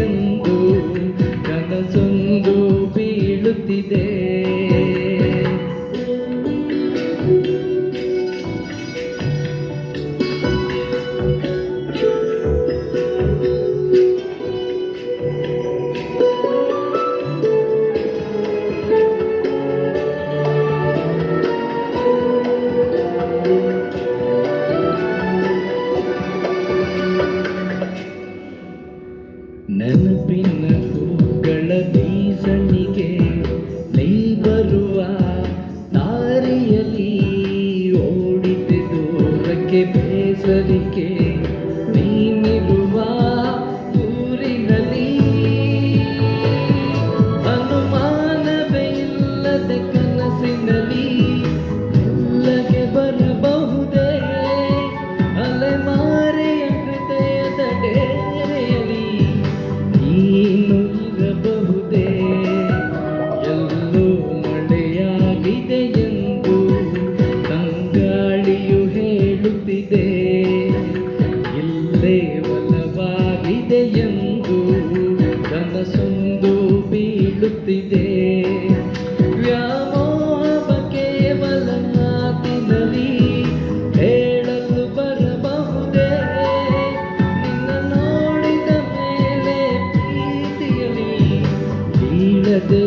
ಎಂದು ಕನಸೊಂದು ಬೀಳುತ್ತಿದೆ. ನೆನಪಿನ ಹೂಗಳ ಬೀಸಣಿಗೆ ನೀ ಬರುವ ದಾರಿಯಲ್ಲಿ ಓಡಿದೆ ದೂರಕ್ಕೆ ಬೇಸರಿಕೆ ನೀನಿರುವ ಊರಿನಲ್ಲಿ ಅನುಮಾನವೇ ಇಲ್ಲದ ಕನಸಿನಲ್ಲಿ ಎಲ್ಲಗೆ ಬರಬಹುದೇ ಅಲೆಮಾರೆಯ ಹೃದಯದ ಡೇರೆಯಲ್ಲಿ ನೀನು ಇರಬಹುದೇ. ಎಲ್ಲೋ ಮಳೆಯಾಗಿದೆ ಎಂದು ತಂಗಾಳಿಯು ಹೇಳುತ್ತಿದೆ. ಇಲ್ಲೇ ಬಲವಾಗಿದೆ ಎಂದು ಕನಸೊಂದು ಬೀಳುತ್ತಿದೆ. ವ್ಯಾಮೋಹ ಕೇವಲ ಮಾತಿನಲ್ಲಿ ಹೇಳಲು ಬರಬಹುದೇ. ನಿನ್ನ ನೋಡಿದ ಮೇಲೆ ಪ್ರೀತಿಯಲ್ಲಿ ಬೀಳದೆ